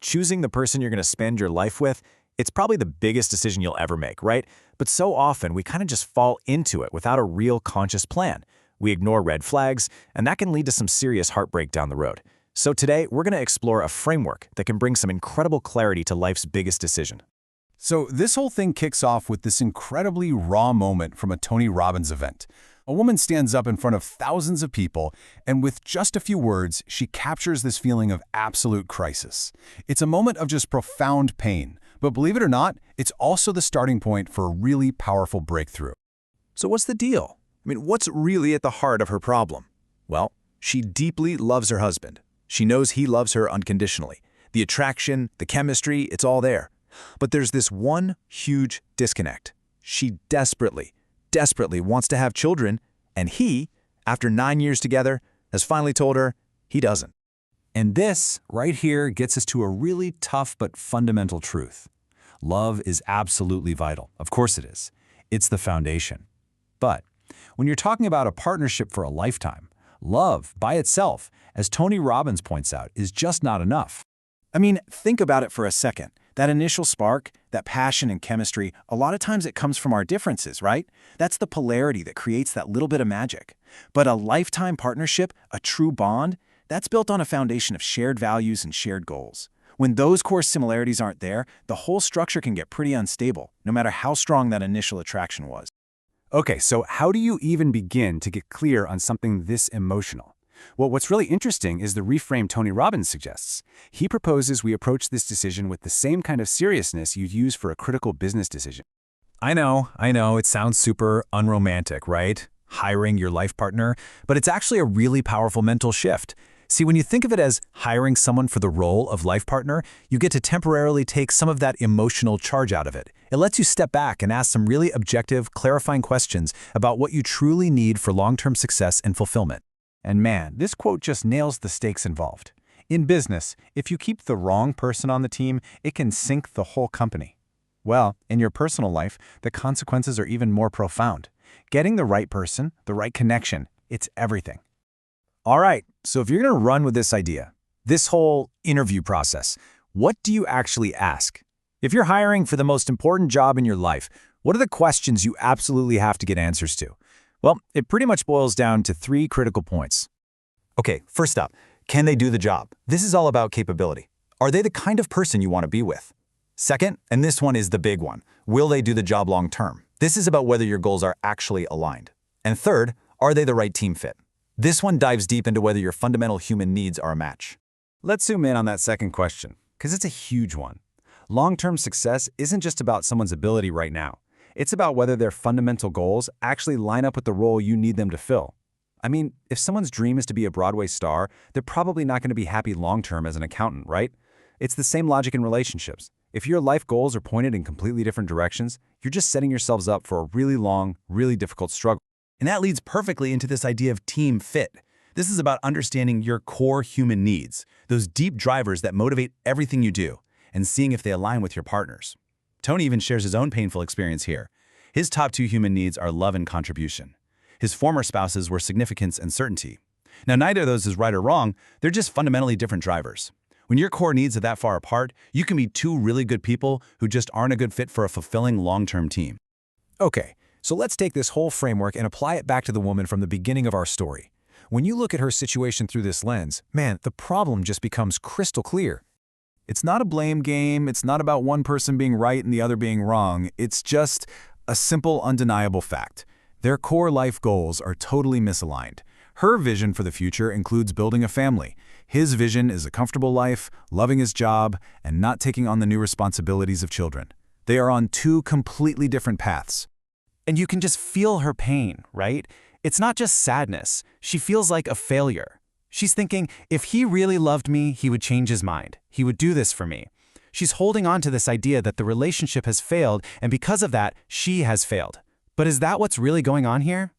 Choosing the person you're going to spend your life with, it's probably the biggest decision you'll ever make, right? But so often, we kind of just fall into it without a real conscious plan. We ignore red flags, and that can lead to some serious heartbreak down the road. So today, we're going to explore a framework that can bring some incredible clarity to life's biggest decision. So this whole thing kicks off with this incredibly raw moment from a Tony Robbins event. A woman stands up in front of thousands of people, and with just a few words, she captures this feeling of absolute crisis. It's a moment of just profound pain, but believe it or not, it's also the starting point for a really powerful breakthrough. So what's the deal? What's really at the heart of her problem? Well, she deeply loves her husband. She knows he loves her unconditionally. The attraction, the chemistry, it's all there. But there's this one huge disconnect. She desperately wants to have children, and he, after 9 years together, has finally told her he doesn't. And this, right here, gets us to a really tough but fundamental truth. Love is absolutely vital. Of course it is. It's the foundation. But when you're talking about a partnership for a lifetime, love, by itself, as Tony Robbins points out, is just not enough. Think about it for a second. That initial spark, that passion and chemistry, a lot of times it comes from our differences, right? That's the polarity that creates that little bit of magic. But a lifetime partnership, a true bond, that's built on a foundation of shared values and shared goals. When those core similarities aren't there, the whole structure can get pretty unstable, no matter how strong that initial attraction was. Okay, so how do you even begin to get clear on something this emotional? Well, what's really interesting is the reframe Tony Robbins suggests. He proposes we approach this decision with the same kind of seriousness you'd use for a critical business decision. I know, it sounds super unromantic, right? Hiring your life partner, but it's actually a really powerful mental shift. See, when you think of it as hiring someone for the role of life partner, you get to temporarily take some of that emotional charge out of it. It lets you step back and ask some really objective, clarifying questions about what you truly need for long-term success and fulfillment. And man, this quote just nails the stakes involved. In business, if you keep the wrong person on the team, it can sink the whole company. Well, in your personal life, the consequences are even more profound. Getting the right person, the right connection, it's everything. All right, so if you're going to run with this idea, this whole interview process, what do you actually ask? If you're hiring for the most important job in your life, what are the questions you absolutely have to get answers to? Well, it pretty much boils down to 3 critical points. Okay, first up, can they do the job? This is all about capability. Are they the kind of person you want to be with? Second, and this one is the big one, will they do the job long term? This is about whether your goals are actually aligned. And third, are they the right team fit? This one dives deep into whether your fundamental human needs are a match. Let's zoom in on that second question, because it's a huge one. Long-term success isn't just about someone's ability right now. It's about whether their fundamental goals actually line up with the role you need them to fill. If someone's dream is to be a Broadway star, they're probably not going to be happy long-term as an accountant, right? It's the same logic in relationships. If your life goals are pointed in completely different directions, you're just setting yourselves up for a really long, really difficult struggle. And that leads perfectly into this idea of team fit. This is about understanding your core human needs, those deep drivers that motivate everything you do, and seeing if they align with your partners. Tony even shares his own painful experience here. His top 2 human needs are love and contribution. His former spouses were significance and certainty. Now, neither of those is right or wrong, they're just fundamentally different drivers. When your core needs are that far apart, you can be 2 really good people who just aren't a good fit for a fulfilling long-term team. Okay, so let's take this whole framework and apply it back to the woman from the beginning of our story. When you look at her situation through this lens, man, the problem just becomes crystal clear. It's not a blame game, it's not about one person being right and the other being wrong, it's just a simple, undeniable fact. Their core life goals are totally misaligned. Her vision for the future includes building a family. His vision is a comfortable life, loving his job, and not taking on the new responsibilities of children. They are on 2 completely different paths. And you can just feel her pain, right? It's not just sadness. She feels like a failure. She's thinking, if he really loved me, he would change his mind. He would do this for me. She's holding on to this idea that the relationship has failed, and because of that, she has failed. But is that what's really going on here?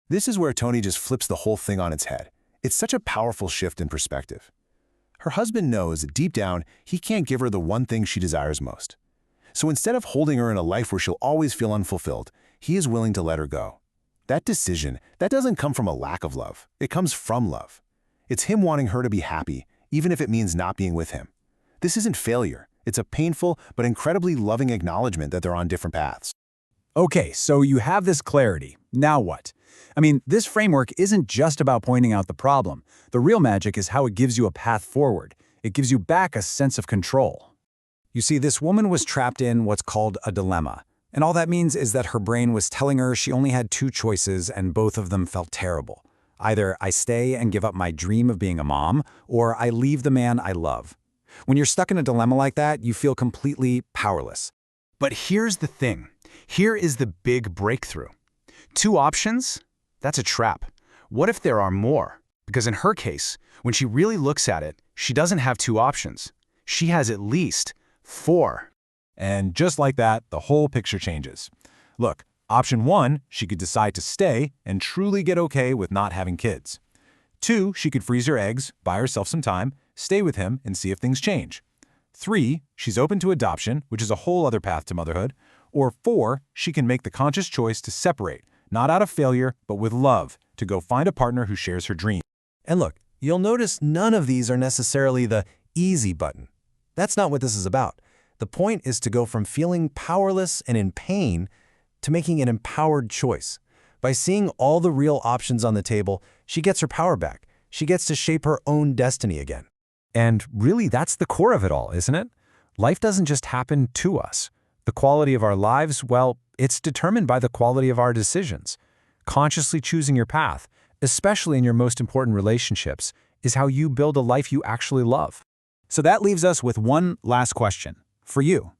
This is where Tony just flips the whole thing on its head. It's such a powerful shift in perspective. Her husband knows that deep down, he can't give her the one thing she desires most. So instead of holding her in a life where she'll always feel unfulfilled, he is willing to let her go. That decision, that doesn't come from a lack of love. It comes from love. It's him wanting her to be happy, even if it means not being with him. This isn't failure. It's a painful but incredibly loving acknowledgement that they're on different paths. Okay, so you have this clarity. Now what? I mean, this framework isn't just about pointing out the problem. The real magic is how it gives you a path forward. It gives you back a sense of control. You see, this woman was trapped in what's called a dilemma. And all that means is that her brain was telling her she only had two choices and both of them felt terrible. Either I stay and give up my dream of being a mom, or I leave the man I love. When you're stuck in a dilemma like that, you feel completely powerless. But here's the thing. Here is the big breakthrough. Two options? That's a trap. What if there are more? Because in her case, when she really looks at it, she doesn't have two options. She has at least four. And just like that, the whole picture changes. Look, option 1, she could decide to stay and truly get okay with not having kids. 2, she could freeze her eggs, buy herself some time, stay with him, and see if things change. 3, she's open to adoption, which is a whole other path to motherhood. Or 4, she can make the conscious choice to separate, not out of failure, but with love, to go find a partner who shares her dream. And look, you'll notice none of these are necessarily the easy button. That's not what this is about. The point is to go from feeling powerless and in pain to making an empowered choice. By seeing all the real options on the table, she gets her power back. She gets to shape her own destiny again. And really, that's the core of it all, isn't it? Life doesn't just happen to us. The quality of our lives, well, it's determined by the quality of our decisions. Consciously choosing your path, especially in your most important relationships, is how you build a life you actually love. So that leaves us with one last question. For you,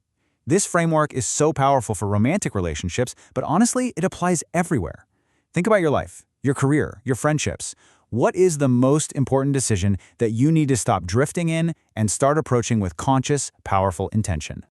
this framework is so powerful for romantic relationships, but honestly, it applies everywhere. Think about your life, your career, your friendships. What is the most important decision that you need to stop drifting in and start approaching with conscious, powerful intention?